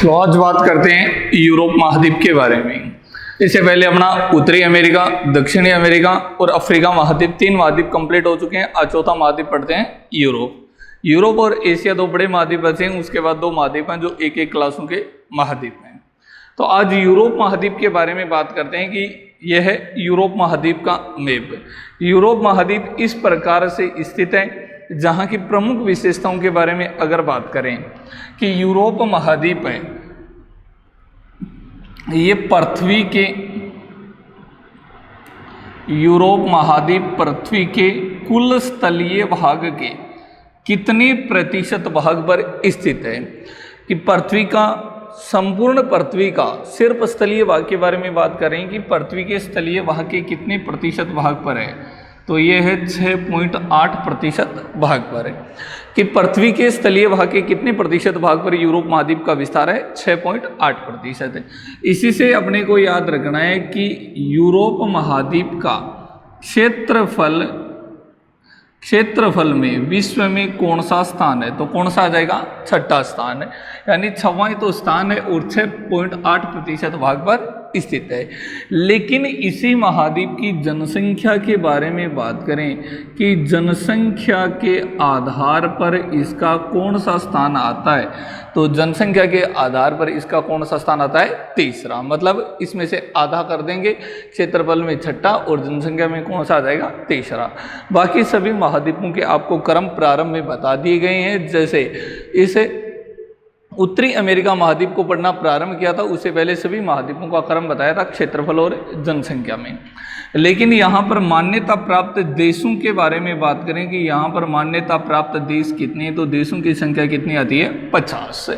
तो आज बात करते हैं यूरोप महाद्वीप के बारे में। इससे पहले अपना उत्तरी अमेरिका, दक्षिणी अमेरिका और अफ्रीका महाद्वीप, 3 महाद्वीप कंप्लीट हो चुके हैं। आज चौथा महाद्वीप पढ़ते हैं यूरोप। यूरोप और एशिया 2 बड़े महाद्वीप बचे हैं, उसके बाद 2 महाद्वीप हैं जो एक क्लासों के महाद्वीप हैं। तो आज यूरोप महाद्वीप के बारे में बात करते हैं कि यह है यूरोप महाद्वीप का मैप। यूरोप महाद्वीप इस प्रकार से स्थित है, जहाँ की प्रमुख विशेषताओं के बारे में अगर बात करें कि यूरोप महाद्वीप है, ये पृथ्वी के यूरोप महाद्वीप पृथ्वी के कुल स्थलीय भाग के कितने प्रतिशत भाग पर स्थित है। कि पृथ्वी का संपूर्ण पृथ्वी का सिर्फ स्थलीय भाग के बारे में बात करें कि पृथ्वी के स्थलीय भाग के कितने प्रतिशत भाग पर है, तो ये है 6.8% भाग पर है। कि पृथ्वी के स्थलीय भाग के कितने प्रतिशत भाग पर यूरोप महाद्वीप का विस्तार है, 6.8% है। इसी से अपने को याद रखना है कि यूरोप महाद्वीप का क्षेत्रफल में विश्व में कौन सा स्थान है, तो कौन सा आ जाएगा, 6ठा स्थान है। यानी 6वां तो स्थान है और 6.8% भाग पर स्थित है। लेकिन इसी महाद्वीप की जनसंख्या के बारे में बात करें कि जनसंख्या के आधार पर इसका कौन सा स्थान आता है, तो जनसंख्या के आधार पर इसका कौन सा स्थान आता है, तीसरा। मतलब इसमें से आधा कर देंगे, क्षेत्रफल में 6ठा और जनसंख्या में कौन सा आ जाएगा, तीसरा। बाकी सभी महाद्वीपों के आपको क्रम प्रारंभ में बता दिए गए हैं। जैसे इसे उत्तरी अमेरिका महाद्वीप को पढ़ना प्रारंभ किया था, उससे पहले सभी महाद्वीपों का क्रम बताया था क्षेत्रफल और जनसंख्या में। लेकिन यहाँ पर मान्यता प्राप्त देशों के बारे में बात करें कि यहाँ पर मान्यता प्राप्त देश कितने हैं, तो देशों की संख्या कितनी आती है, 50।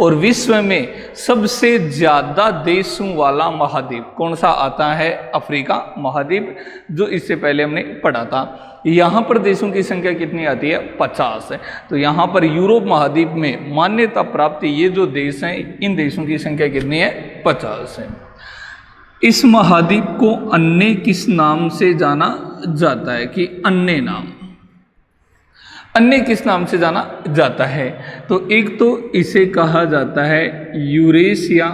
और विश्व में सबसे ज़्यादा देशों वाला महाद्वीप कौन सा आता है, अफ्रीका महाद्वीप, जो इससे पहले हमने पढ़ा था। यहाँ पर देशों की संख्या कितनी आती है, 50 है। तो यहाँ पर यूरोप महाद्वीप में मान्यता प्राप्त ये जो देश हैं, इन देशों की संख्या कितनी है, 50 है। इस महाद्वीप को अन्य किस नाम से जाना जाता है, कि अन्य नाम, अन्य किस नाम से जाना जाता है, तो एक तो इसे कहा जाता है यूरेशिया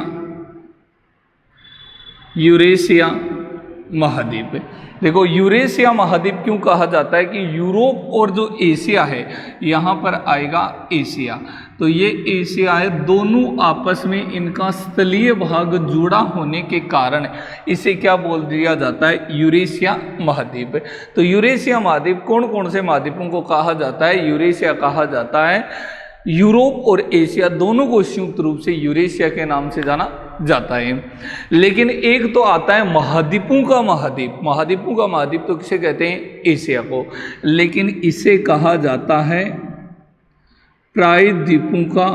महाद्वीप। देखो यूरेशिया महाद्वीप क्यों कहा जाता है कि यूरोप और जो एशिया है, यहाँ पर आएगा एशिया, तो ये एशिया है, दोनों आपस में इनका स्थलीय भाग जुड़ा होने के कारण इसे क्या बोल दिया जाता है, यूरेशिया महाद्वीप। तो यूरेशिया महाद्वीप कौन कौन से महाद्वीपों को कहा जाता है, यूरेशिया कहा जाता है। यूरोप और एशिया दोनों को संयुक्त रूप से यूरेशिया के नाम से जाना जाता है। लेकिन एक तो आता है महाद्वीपों का महाद्वीप तो किसे कहते हैं, एशिया को। लेकिन इसे कहा जाता है प्रायद्वीपों का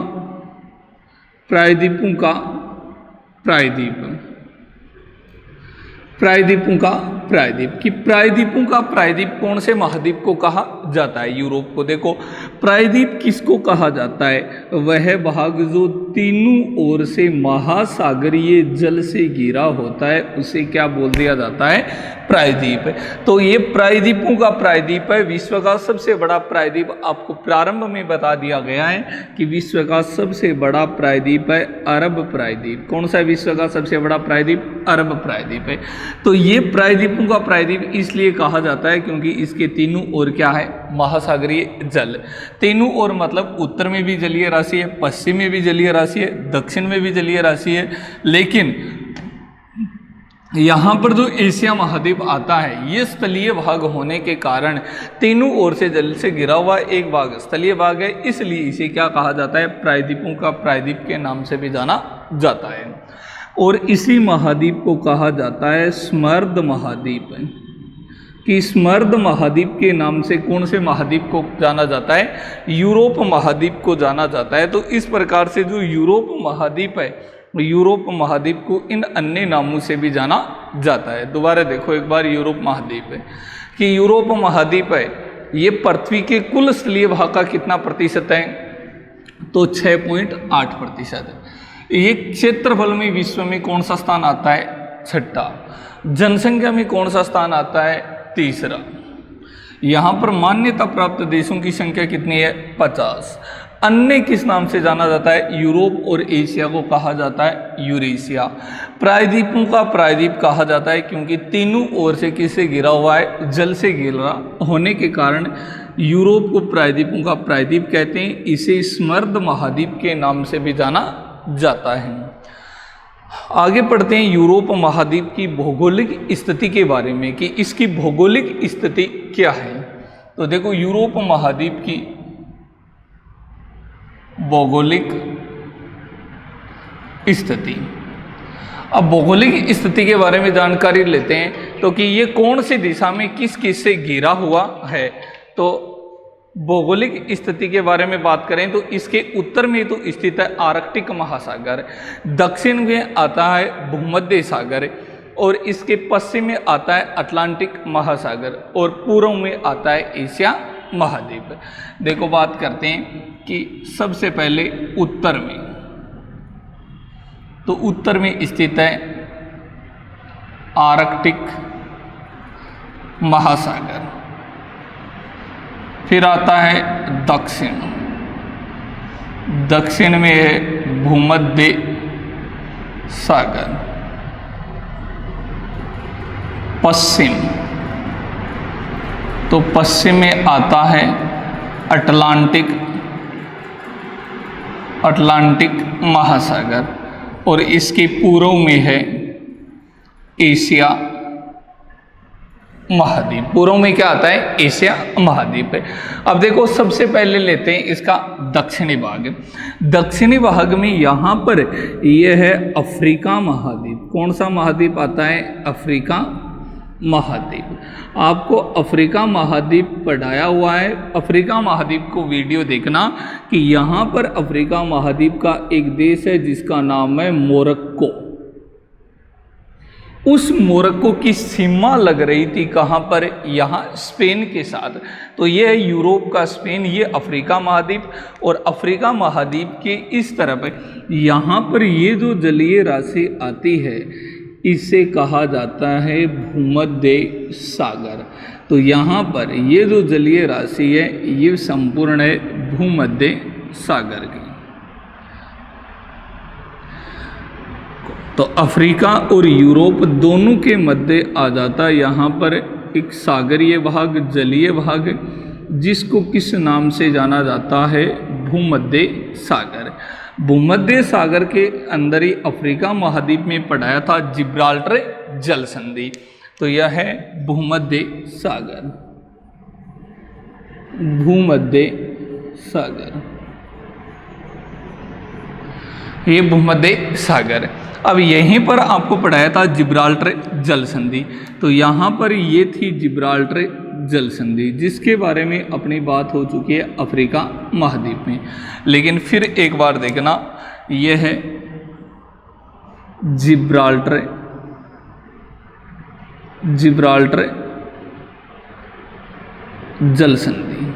प्रायद्वीप कौन से महाद्वीप को कहा जाता है, यूरोप को। देखो प्रायद्वीप किसको कहा जाता है, वह भाग जो तीनों ओर से महासागरीय जल से घिरा होता है, उसे क्या बोल दिया जाता है, प्रायद्वीप। तो ये प्रायद्वीपों का प्रायद्वीप है। विश्व का सबसे बड़ा प्रायद्वीप आपको प्रारंभ में बता दिया गया है कि विश्व का सबसे बड़ा प्रायद्वीप है अरब प्रायद्वीप। कौन सा विश्व का सबसे बड़ा प्रायद्वीप, अरब प्रायद्वीप है। तो ये प्रायद्वीपों का प्रायद्वीप इसलिए कहा जाता है क्योंकि इसके तीनों ओर क्या है, महासागरीय जल। तीनों ओर मतलब उत्तर में भी जलीय राशि है, पश्चिम में भी जलीय राशि है, दक्षिण में भी जलीय राशि है। लेकिन यहाँ पर जो एशिया महाद्वीप आता है, ये स्थलीय भाग होने के कारण तीनों ओर से जल से घिरा हुआ एक भाग स्थलीय भाग है, इसलिए इसे क्या कहा जाता है, प्रायद्वीपों का प्रायद्वीप के नाम से भी जाना जाता है। और इसी महाद्वीप को कहा जाता है स्मर्द महाद्वीप। कि स्मर्द महाद्वीप के नाम से कौन से महाद्वीप को जाना जाता है, यूरोप महाद्वीप को जाना जाता है। तो इस प्रकार से जो यूरोप महाद्वीप है, यूरोप महाद्वीप को इन अन्य नामों से भी जाना जाता है। दोबारा देखो एक बार, यूरोप महाद्वीप है कि यूरोप महाद्वीप है, ये पृथ्वी के कुल स्थलीय भाग का कितना प्रतिशत है, तो 6.8% है। ये क्षेत्रफल में विश्व में कौन सा स्थान आता है, 6ठा। जनसंख्या में कौन सा स्थान आता है, तीसरा। यहाँ पर मान्यता प्राप्त देशों की संख्या कितनी है, 50। अन्य किस नाम से जाना जाता है? यूरोप और एशिया को कहा जाता है यूरेशिया। प्रायद्वीपों का प्रायद्वीप कहा जाता है क्योंकि तीनों ओर से किससे घिरा हुआ है? जल से घिरा होने के कारण यूरोप को प्रायद्वीपों का प्रायद्वीप कहते हैं। इसे स्मर्द महाद्वीप के नाम से भी जाना जाता है। आगे पढ़ते हैं यूरोप महाद्वीप की भौगोलिक स्थिति के बारे में कि इसकी भौगोलिक स्थिति क्या है। तो देखो, यूरोप महाद्वीप की भौगोलिक स्थिति। अब भौगोलिक स्थिति के बारे में जानकारी लेते हैं तो कि ये कौन सी दिशा में किस किस से घिरा हुआ है। तो भौगोलिक स्थिति के बारे में बात करें तो इसके उत्तर में तो स्थित है आर्कटिक महासागर, दक्षिण में आता है भूमध्य सागर और इसके पश्चिम में आता है अटलांटिक महासागर और पूर्व में आता है एशिया महाद्वीप। देखो, बात करते हैं कि सबसे पहले उत्तर में, तो उत्तर में स्थित है आर्कटिक महासागर, फिर आता है दक्षिण, दक्षिण में है भूमध्य सागर, पश्चिम, तो पश्चिम में आता है अटलांटिक महासागर और इसके पूर्व में है एशिया महाद्वीप। पूर्व में क्या आता है? एशिया महाद्वीप है। अब देखो, सबसे पहले लेते हैं इसका दक्षिणी भाग। दक्षिणी भाग में यहाँ पर यह है अफ्रीका महाद्वीप। कौन सा महाद्वीप आता है? अफ्रीका महाद्वीप। आपको अफ्रीका महाद्वीप पढ़ाया हुआ है। अफ्रीका महाद्वीप को वीडियो देखना कि यहाँ पर अफ्रीका महाद्वीप का एक देश है जिसका नाम है मोरक्को। उस मोरक्को की सीमा लग रही थी कहाँ पर? यहाँ स्पेन के साथ। तो ये है यूरोप का स्पेन, ये अफ्रीका महाद्वीप। और अफ्रीका महाद्वीप के इस तरफ यहाँ पर ये जो जलीय राशि आती है इसे कहा जाता है भूमध्य सागर। तो यहाँ पर ये जो जलीय राशि है ये संपूर्ण है भूमध्य सागर की। तो अफ्रीका और यूरोप दोनों के मध्य आ जाता है यहाँ पर एक सागरीय भाग, जलीय भाग, जिसको किस नाम से जाना जाता है? भूमध्य सागर। भूमध्य सागर के अंदर ही अफ्रीका महाद्वीप में पढ़ाया था जिब्राल्टर जल संधि। तो यह है भूमध्य सागर, भूमध्य सागर, ये भूमध्य सागर। अब यहीं पर आपको पढ़ाया था जिब्राल्टर जल संधि। तो यहाँ पर ये थी जिब्राल्टर जल संधि जिसके बारे में अपनी बात हो चुकी है अफ्रीका महाद्वीप में। लेकिन फिर एक बार देखना, यह है जिब्राल्टर जल संधि,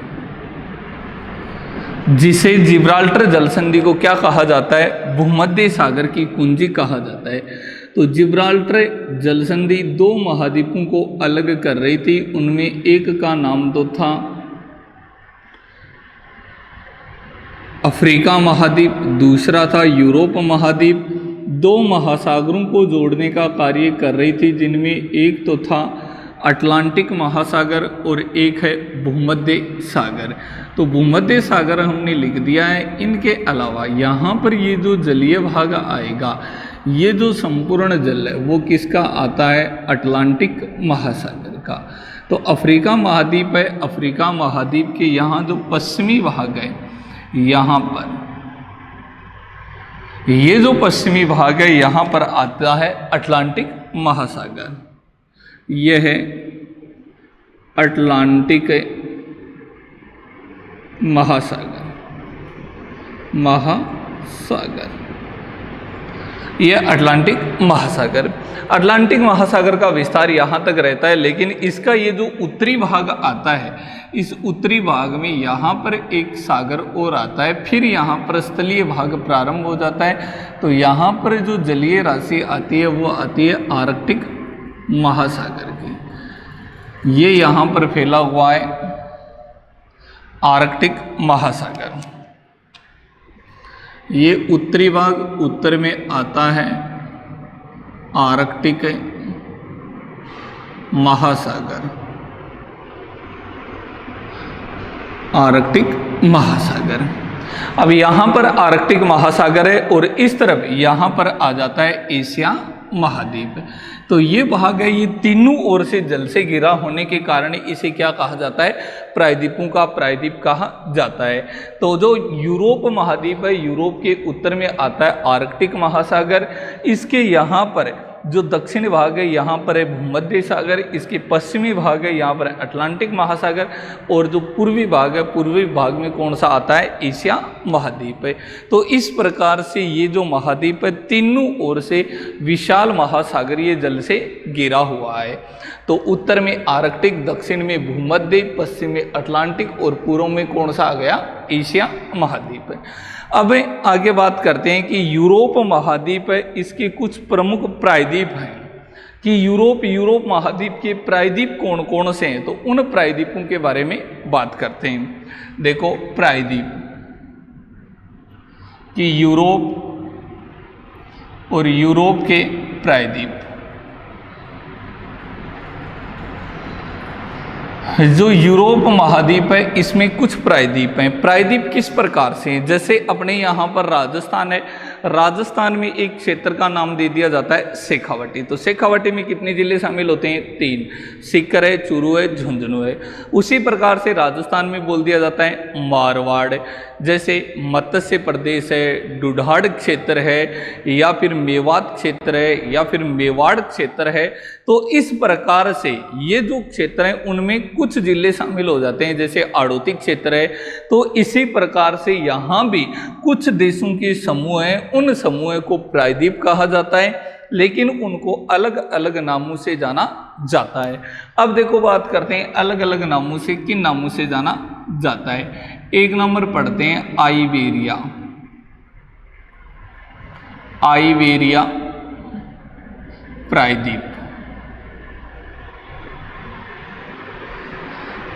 जिसे जिब्राल्टर जल संधि को क्या कहा जाता है? भूमध्य सागर की कुंजी कहा जाता है। तो जिब्राल्टर जल संधि दो महाद्वीपों को अलग कर रही थी। उनमें एक का नाम तो था अफ्रीका महाद्वीप, दूसरा था यूरोप महाद्वीप। दो महासागरों को जोड़ने का कार्य कर रही थी, जिनमें एक तो था अटलांटिक महासागर और एक है भूमध्य सागर। तो भूमध्य सागर हमने लिख दिया है। इनके अलावा यहाँ पर ये जो जलीय भाग आएगा, ये जो संपूर्ण जल है वो किसका आता है? अटलांटिक महासागर का। तो अफ्रीका महाद्वीप है। अफ्रीका महाद्वीप के यहाँ जो पश्चिमी भाग है, यहाँ पर ये जो पश्चिमी भाग है यहाँ पर आता है अटलांटिक महासागर। यह है अटलांटिक महासागर, यह अटलांटिक महासागर। अटलांटिक महासागर का विस्तार यहाँ तक रहता है, लेकिन इसका ये जो उत्तरी भाग आता है, इस उत्तरी भाग में यहाँ पर एक सागर और आता है, फिर यहाँ पर स्थलीय भाग प्रारंभ हो जाता है। तो यहाँ पर जो जलीय राशि आती है वो आती है आर्कटिक महासागर की। ये यहाँ पर फैला हुआ है आर्कटिक महासागर। ये उत्तरी भाग उत्तर में आता है आर्कटिक महासागर, आर्कटिक महासागर। अब यहाँ पर आर्कटिक महासागर है और इस तरफ यहाँ पर आ जाता है एशिया महाद्वीप। तो ये भाग है, ये तीनों ओर से जल से घिरा होने के कारण इसे क्या कहा जाता है, प्रायद्वीपों का प्रायद्वीप कहा जाता है। तो जो यूरोप महाद्वीप है, यूरोप के उत्तर में आता है आर्कटिक महासागर, इसके यहाँ पर जो दक्षिणी भाग है यहाँ पर है भूमध्य सागर, इसके पश्चिमी भाग है यहाँ पर अटलांटिक महासागर, और जो पूर्वी भाग है, पूर्वी भाग में कौन सा आता है, एशिया महाद्वीप है। तो इस प्रकार से ये जो महाद्वीप है तीनों ओर से विशाल महासागरीय जल से घिरा हुआ है। तो उत्तर में आर्कटिक, दक्षिण में भूमध्य, पश्चिम में अटलांटिक और पूर्व में कौन सा आ गया, एशिया महाद्वीप है। अब आगे बात करते हैं कि यूरोप महाद्वीप है, इसके कुछ प्रमुख प्रायद्वीप हैं कि यूरोप महाद्वीप के प्रायद्वीप कौन कौन से हैं। तो उन प्रायद्वीपों के बारे में बात करते हैं। देखो प्रायद्वीप कि यूरोप और यूरोप के प्रायद्वीप, जो यूरोप महाद्वीप है इसमें कुछ प्रायद्वीप हैं। प्रायद्वीप किस प्रकार से हैं, जैसे अपने यहाँ पर राजस्थान है, राजस्थान में एक क्षेत्र का नाम दे दिया जाता है शेखावटी। तो शेखावटी में कितने जिले शामिल होते हैं, 3, सीकर है, चूरू है, झुंझुनू है। उसी प्रकार से राजस्थान में बोल दिया जाता है मारवाड़, जैसे मत्स्य प्रदेश है, डुढाड़ क्षेत्र है, या फिर मेवात क्षेत्र है, या फिर मेवाड़ क्षेत्र है। तो इस प्रकार से ये जो क्षेत्र हैं उनमें कुछ जिले शामिल हो जाते हैं, जैसे आड़ोती क्षेत्र है। तो इसी प्रकार से यहाँ भी कुछ देशों के समूह हैं, उन समूह को प्रायद्वीप कहा जाता है, लेकिन उनको अलग अलग नामों से जाना जाता है। अब देखो बात करते हैं अलग अलग नामों से, किन नामों से जाना जाता है। एक नंबर पढ़ते हैं आइबेरिया, आइबेरिया प्रायद्वीप।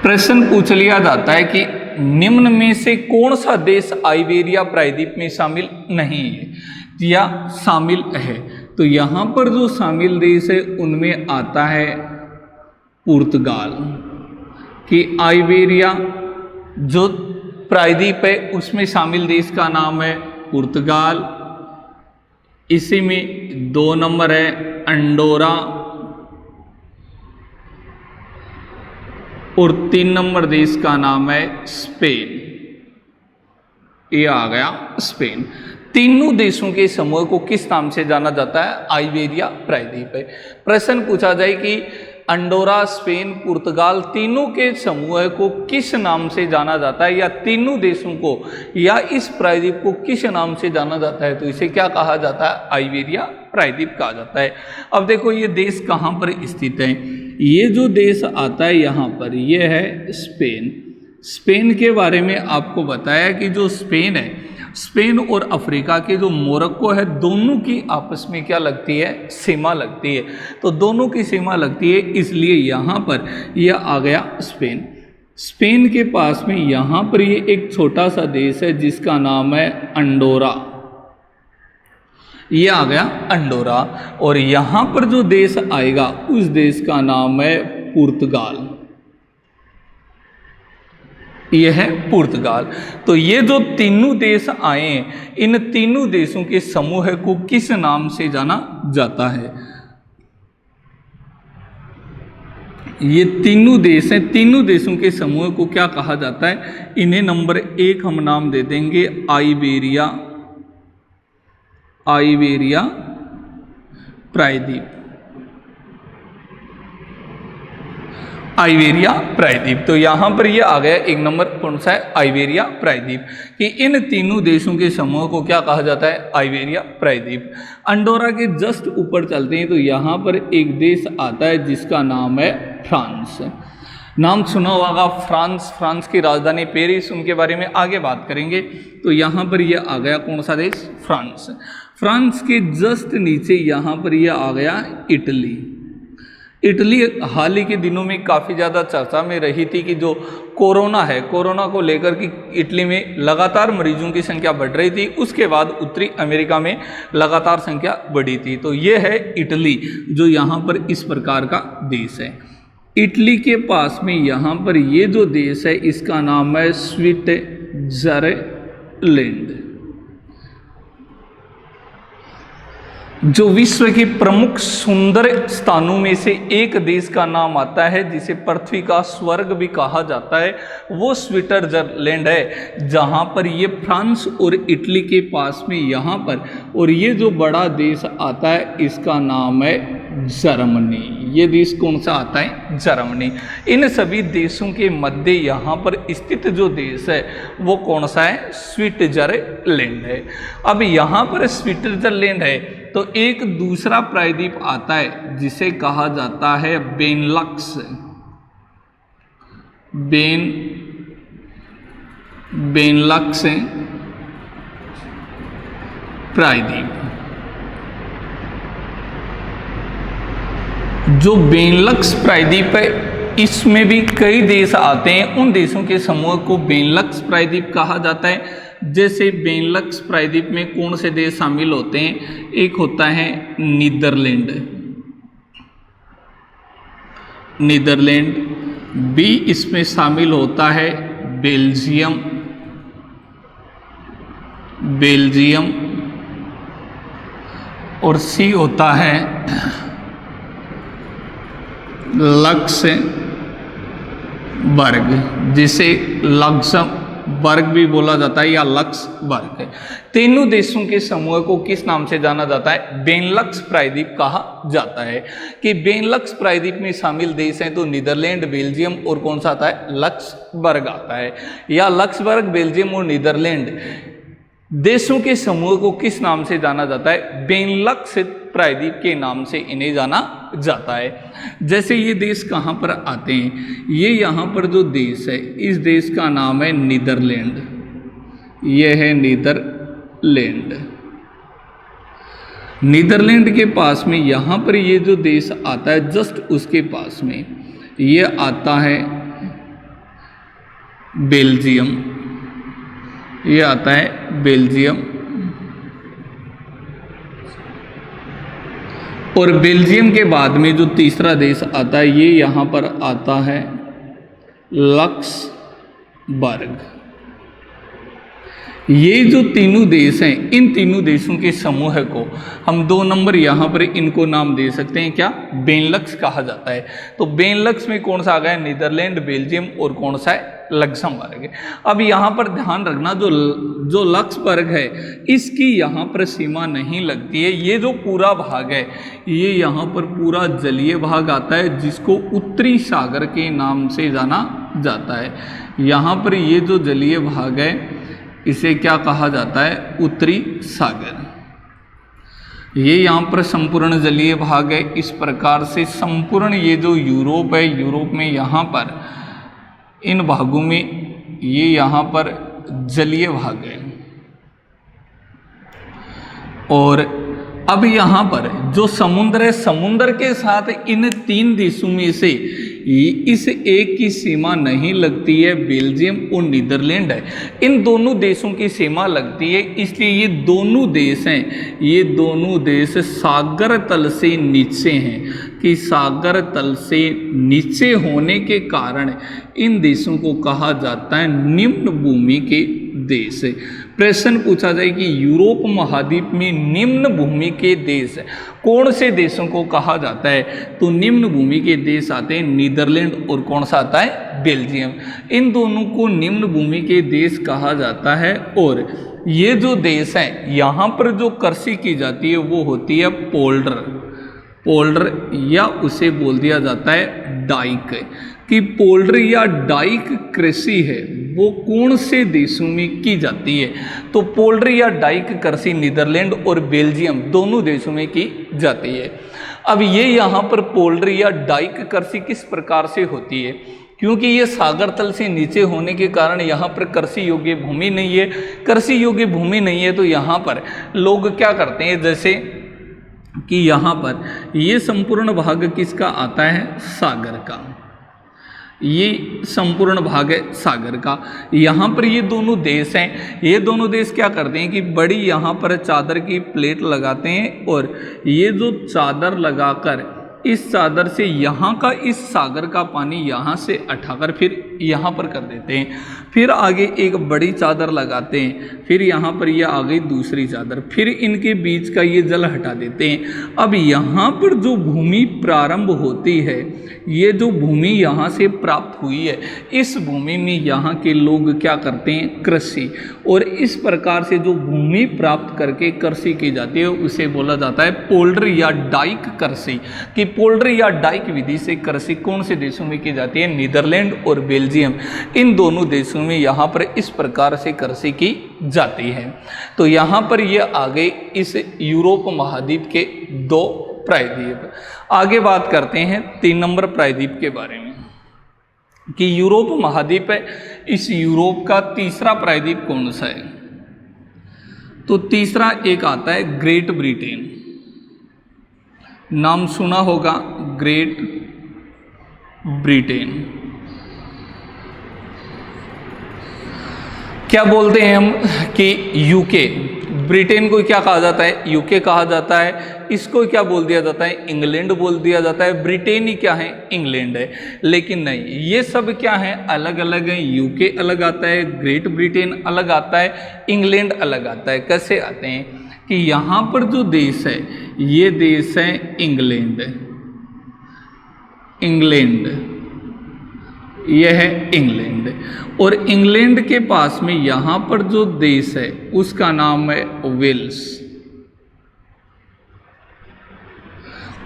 प्रश्न पूछ लिया जाता है कि निम्न में से कौन सा देश आइबेरिया प्रायद्वीप में शामिल नहीं है या शामिल है। तो यहाँ पर जो शामिल देश है उनमें आता है पुर्तगाल, कि आइबेरिया जो प्रायद्वीप है उसमें शामिल देश का नाम है पुर्तगाल। इसी में 2 नंबर है अंडोरा, और 3 नंबर देश का नाम है स्पेन। ये आ गया स्पेन। तीनों देशों के समूह को किस नाम से जाना जाता है, आइबेरिया प्रायद्वीप है। प्रश्न पूछा जाए कि अंडोरा, स्पेन, पुर्तगाल तीनों के समूह को किस नाम से जाना जाता है, या तीनों देशों को या इस प्रायद्वीप को किस नाम से जाना जाता है, तो इसे क्या कहा जाता है, आइबेरिया प्रायद्वीप कहा जाता है। अब देखो ये देश कहाँ पर स्थित है। ये जो देश आता है यहाँ पर, ये है स्पेन। स्पेन के बारे में आपको बताया कि जो स्पेन है, स्पेन और अफ्रीका के जो मोरक्को है, दोनों की आपस में क्या लगती है, सीमा लगती है। तो दोनों की सीमा लगती है, इसलिए यहाँ पर यह आ गया स्पेन। स्पेन के पास में यहाँ पर ये एक छोटा सा देश है जिसका नाम है अंडोरा। ये आ गया अंडोरा, और यहाँ पर जो देश आएगा उस देश का नाम है पुर्तगाल। ये है पुर्तगाल। तो ये जो तीनों देश आए हैं, इन तीनों देशों के समूह को किस नाम से जाना जाता है। ये तीनों देश हैं, तीनों देशों के समूह को क्या कहा जाता है, इन्हें नंबर 1 हम नाम दे देंगे आइबेरिया, आइबेरिया प्रायद्वीप, आइबेरिया प्रायद्वीप। तो यहाँ पर ये आ गया 1 नंबर कौन सा है, आइबेरिया प्रायद्वीप, कि इन तीनों देशों के समूह को क्या कहा जाता है, आइबेरिया प्रायद्वीप। अंडोरा के जस्ट ऊपर चलते हैं तो यहाँ पर एक देश आता है जिसका नाम है फ्रांस। नाम सुना होगा फ्रांस, फ्रांस की राजधानी पेरिस, उनके बारे में आगे बात करेंगे। तो यहाँ पर यह आ गया कौन सा देश, फ्रांस। फ्रांस के जस्ट नीचे यहाँ पर यह आ गया इटली। इटली हाल ही के दिनों में काफ़ी ज़्यादा चर्चा में रही थी कि जो कोरोना है, कोरोना को लेकर कि इटली में लगातार मरीजों की संख्या बढ़ रही थी, उसके बाद उत्तरी अमेरिका में लगातार संख्या बढ़ी थी। तो ये है इटली, जो यहाँ पर इस प्रकार का देश है। इटली के पास में यहाँ पर ये जो देश है इसका नाम है स्विट्जरलैंड। जो विश्व के प्रमुख सुंदर स्थानों में से एक देश का नाम आता है, जिसे पृथ्वी का स्वर्ग भी कहा जाता है, वो स्विट्जरलैंड है, जहाँ पर ये फ्रांस और इटली के पास में यहाँ पर। और ये जो बड़ा देश आता है इसका नाम है जर्मनी। ये देश कौन सा आता है? जर्मनी। इन सभी देशों के मध्य यहाँ पर स्थित जो देश है वो कौन सा है? स्विट्जरलैंड है। अब यहाँ पर स्विट्जरलैंड है तो एक दूसरा प्रायद्वीप आता है जिसे कहा जाता है बेनलक्स। बेनलक्स प्रायद्वीप। जो बेनलक्स प्रायद्वीप है इसमें भी कई देश आते हैं। उन देशों के समूह को बेनलक्स प्रायद्वीप कहा जाता है। जैसे बेनलक्स प्रायद्वीप में कौन से देश शामिल होते हैं? एक होता है नीदरलैंड, बी इसमें शामिल होता है बेल्जियम और सी होता है लक्सबर्ग, जिसे लक्सबर्ग भी बोला जाता है या लक्सबर्ग है। तीनों देशों के समूह को किस नाम से जाना जाता है? बेनलक्स प्रायद्वीप कहा जाता है। कि बेनलक्स प्रायद्वीप में शामिल देश हैं तो नीदरलैंड, बेल्जियम और कौन सा आता है? लक्सबर्ग आता है। या लक्सबर्ग, बेल्जियम और नीदरलैंड देशों के समूह को किस नाम से जाना जाता है? बेनलक्स प्रायद्वीप के नाम से इन्हें जाना जाता है। जैसे ये देश कहाँ पर आते हैं? ये यहाँ पर जो देश है इस देश का नाम है नीदरलैंड। ये है नीदरलैंड। नीदरलैंड के पास में यहाँ पर ये जो देश आता है जस्ट उसके पास में ये आता है बेल्जियम। ये आता है बेल्जियम और बेल्जियम के बाद में जो तीसरा देश आता है ये यहाँ पर आता है लक्सबर्ग। ये जो तीनों देश हैं इन तीनों देशों के समूह को हम 2 नंबर यहाँ पर इनको नाम दे सकते हैं। क्या? बेनलक्स कहा जाता है। तो बेनलक्स में कौन सा आ गया? नीदरलैंड, बेल्जियम और कौन सा है? लक्समबर्ग। अब यहाँ पर ध्यान रखना जो लक्सबर्ग है इसकी यहाँ पर सीमा नहीं लगती है। ये जो पूरा भाग है ये यहाँ पर पूरा जलीय भाग आता है जिसको उत्तरी सागर के नाम से जाना जाता है। यहाँ पर ये जो जलीय भाग है इसे क्या कहा जाता है? उत्तरी सागर। ये यहाँ पर संपूर्ण जलीय भाग है। इस प्रकार से संपूर्ण ये जो यूरोप है, यूरोप में यहाँ पर इन भागों में ये यहाँ पर जलीय भाग है। और अब यहाँ पर जो समुद्र है, समुद्र के साथ इन 3 देशों में से इस एक की सीमा नहीं लगती है, बेल्जियम और नीदरलैंड है। इन दोनों देशों की सीमा लगती है, इसलिए ये दोनों देश हैं, ये दोनों देश सागर तल से नीचे हैं। कि सागर तल से नीचे होने के कारण इन देशों को कहा जाता है निम्न भूमि के देश। प्रश्न पूछा जाए कि यूरोप महाद्वीप में निम्न भूमि के देश कौन से देशों को कहा जाता है? तो निम्न भूमि के देश आते हैं नीदरलैंड और कौन सा आता है? बेल्जियम। इन दोनों को निम्न भूमि के देश कहा जाता है। और ये जो देश हैं यहाँ पर जो कृषि की जाती है वो होती है पोल्डर या उसे बोल दिया जाता है डाइक। कि पोल्डर या डाइक कृषि है वो कौन से देशों में की जाती है? तो पोल्डर या डाइक कृषि नीदरलैंड और बेल्जियम दोनों देशों में की जाती है। अब ये यहाँ पर पोल्डर या डाइक कृषि किस प्रकार से होती है? क्योंकि ये सागर तल से नीचे होने के कारण यहाँ पर कृषि योग्य भूमि नहीं है। कृषि योग्य भूमि नहीं है तो यहाँ पर लोग क्या करते हैं, जैसे कि यहाँ पर ये संपूर्ण भाग किसका आता है, सागर का। ये संपूर्ण भाग है सागर का। यहाँ पर ये दोनों देश हैं, ये दोनों देश क्या करते हैं कि बड़ी यहाँ पर चादर की प्लेट लगाते हैं और ये जो चादर लगाकर इस चादर से यहाँ का इस सागर का पानी यहाँ से उठाकर फिर यहाँ पर कर देते हैं। फिर आगे एक बड़ी चादर लगाते हैं, फिर यहाँ पर ये आ गई दूसरी चादर, फिर इनके बीच का ये जल हटा देते हैं। अब यहाँ पर जो भूमि प्रारंभ होती है, ये जो भूमि यहाँ से प्राप्त हुई है, इस भूमि में यहाँ के लोग क्या करते हैं, कृषि। और इस प्रकार से जो भूमि प्राप्त करके कृषि की जाती है उसे बोला जाता है पोल्ट्र या डाइक कृषि। कि पोल्ट्र या डाइक विधि से कृषि कौन से देशों में की जाती है, नीदरलैंड और बेल्जियम, इन दोनों देशों में यहाँ पर इस प्रकार से कृषि की जाती है। तो यहाँ पर ये आ गए इस यूरोप महाद्वीप के 2 प्रायद्वीप। आगे बात करते हैं 3 नंबर प्रायद्वीप के बारे में कि यूरोप महाद्वीप है, इस यूरोप का तीसरा प्रायद्वीप कौन सा है। तो तीसरा एक आता है ग्रेट ब्रिटेन, नाम सुना होगा, ग्रेट ब्रिटेन। क्या बोलते हैं हम कि यूके, ब्रिटेन को क्या कहा जाता है, यूके कहा जाता है। इसको क्या बोल दिया जाता है, इंग्लैंड बोल दिया जाता है। ब्रिटेन ही क्या है, इंग्लैंड है। लेकिन नहीं, ये सब क्या है, अलग अलग है। यूके अलग आता है, ग्रेट ब्रिटेन अलग आता है, इंग्लैंड अलग आता है। कैसे आते हैं कि यहाँ पर जो देश है, ये देश है इंग्लैंड, इंग्लैंड, यह है इंग्लैंड। और इंग्लैंड के पास में यहाँ पर जो देश है उसका नाम है वेल्स।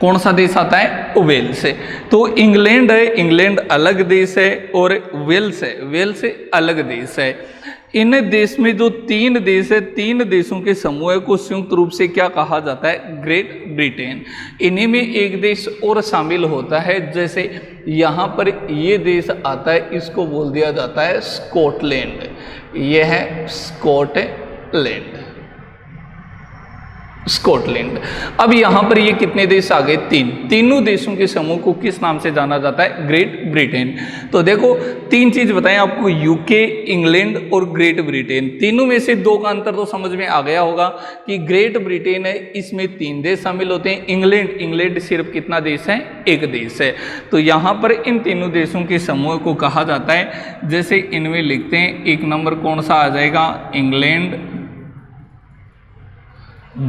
कौन सा देश आता है, वेल्स है। तो इंग्लैंड है, इंग्लैंड अलग देश है, और वेल्स है, वेल्स अलग देश है। इन देश में जो 3 देश है, 3 देशों के समूह को संयुक्त रूप से क्या कहा जाता है, ग्रेट ब्रिटेन। इन्हीं में एक देश और शामिल होता है, जैसे यहाँ पर ये देश आता है, इसको बोल दिया जाता है स्कॉटलैंड। यह है स्कॉटलैंड, स्कॉटलैंड। अब यहाँ पर ये कितने देश आ गए, 3। तीनों देशों के समूह को किस नाम से जाना जाता है, ग्रेट ब्रिटेन। तो देखो 3 चीज बताएं आपको, यूके, इंग्लैंड और ग्रेट ब्रिटेन। तीनों में से 2 का अंतर तो समझ में आ गया होगा कि ग्रेट ब्रिटेन है, इसमें 3 देश शामिल होते हैं। इंग्लैंड, इंग्लैंड सिर्फ कितना देश है, 1 देश है। तो यहाँ पर इन तीनों देशों के समूह को कहा जाता है, जैसे इनमें लिखते हैं। 1 नंबर कौन सा आ जाएगा, इंग्लैंड।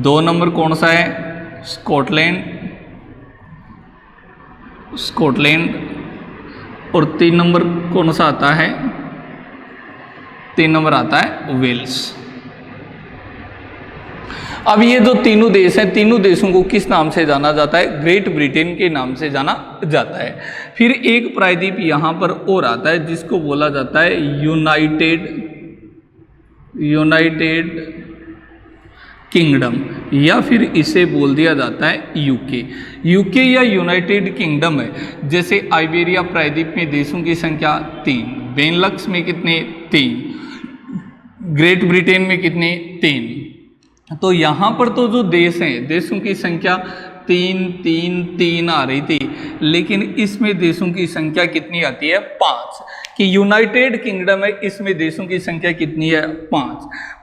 2 नंबर कौन सा है, स्कॉटलैंड, स्कॉटलैंड। और 3 नंबर कौन सा आता है, 3 नंबर आता है वेल्स। अब ये जो तीनों देश हैं, तीनों देशों को किस नाम से जाना जाता है, ग्रेट ब्रिटेन के नाम से जाना जाता है। फिर एक प्रायद्वीप यहाँ पर और आता है जिसको बोला जाता है यूनाइटेड किंगडम, या फिर इसे बोल दिया जाता है यूके। यूके या यूनाइटेड किंगडम है। जैसे आइबेरिया प्रायद्वीप में देशों की संख्या 3, बेनलक्स में कितने, 3, ग्रेट ब्रिटेन में कितने, 3। तो यहाँ पर तो जो देश हैं, देशों की संख्या 3 आ रही थी, लेकिन इसमें देशों की संख्या कितनी आती है, 5। कि यूनाइटेड किंगडम है, इसमें देशों की संख्या कितनी है,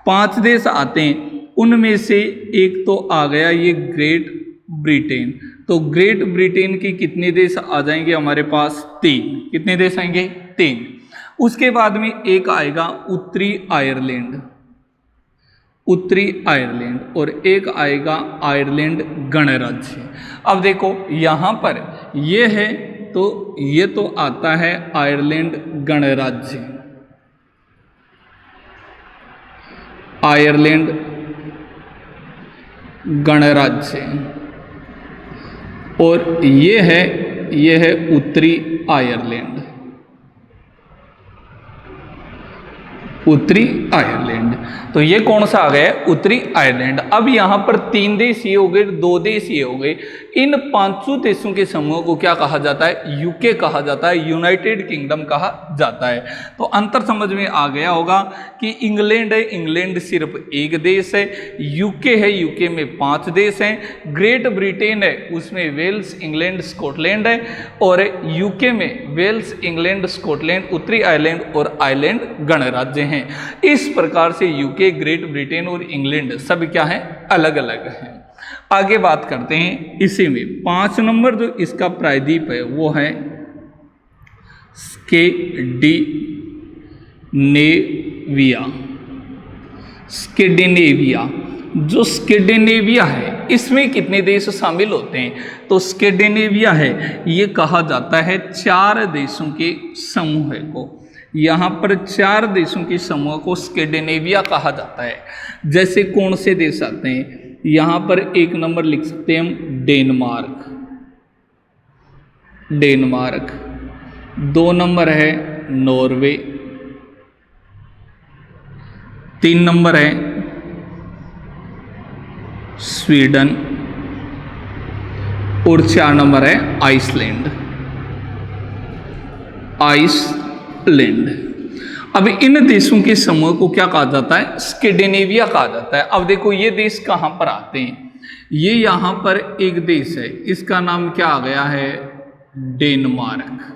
5 देश आते हैं। उनमें से एक तो आ गया ये ग्रेट ब्रिटेन। तो ग्रेट ब्रिटेन की कितने देश आ जाएंगे हमारे पास, 3। कितने देश आएंगे, 3। उसके बाद में एक आएगा उत्तरी आयरलैंड, उत्तरी आयरलैंड, और एक आएगा आयरलैंड गणराज्य। अब देखो यहाँ पर ये है, तो ये तो आता है आयरलैंड गणराज्य, आयरलैंड गणराज्य। और ये है उत्तरी आयरलैंड, उत्तरी आयरलैंड। तो ये कौन सा आ गया है? उत्तरी आयरलैंड। अब यहाँ पर 3 देश ये हो गए, 2 देश ये हो गए। इन 5 देशों के समूह को क्या कहा जाता है? यूके कहा जाता है, यूनाइटेड किंगडम कहा जाता है। तो अंतर समझ में आ गया होगा कि इंग्लैंड है, इंग्लैंड सिर्फ एक देश है। यूके है, यूके में 5 देश हैं। ग्रेट ब्रिटेन है, उसमें वेल्स, इंग्लैंड, स्कॉटलैंड है। और यूके में वेल्स, इंग्लैंड, स्कॉटलैंड, उत्तरी आयरलैंड और आयरलैंड गणराज्य हैं। इस प्रकार से यूके, ग्रेट ब्रिटेन और इंग्लैंड सब क्या है? अलग अलग हैं। आगे बात करते हैं इसी में 5 नंबर जो इसका प्रायद्वीप है वो है स्कैंडिनेविया। स्कैंडिनेविया, जो स्कैंडिनेविया है इसमें कितने देश शामिल होते हैं? तो स्कैंडिनेविया है, ये कहा जाता है 4 देशों के समूह को। यहाँ पर 4 देशों के समूह को स्कैंडिनेविया कहा जाता है। जैसे कौन से देश आते हैं? यहाँ पर 1 नंबर लिख सकते हैं हम, डेनमार्क। डेनमार्क। 2 नंबर है नॉर्वे। 3 नंबर है स्वीडन। और 4 नंबर है आइसलैंड। आइसलैंड। अब इन देशों के समूह को क्या कहा जाता है? स्कैंडिनेविया कहा जाता है। अब देखो ये देश कहाँ पर आते हैं। ये यहाँ पर एक देश है, इसका नाम क्या आ गया है? डेनमार्क।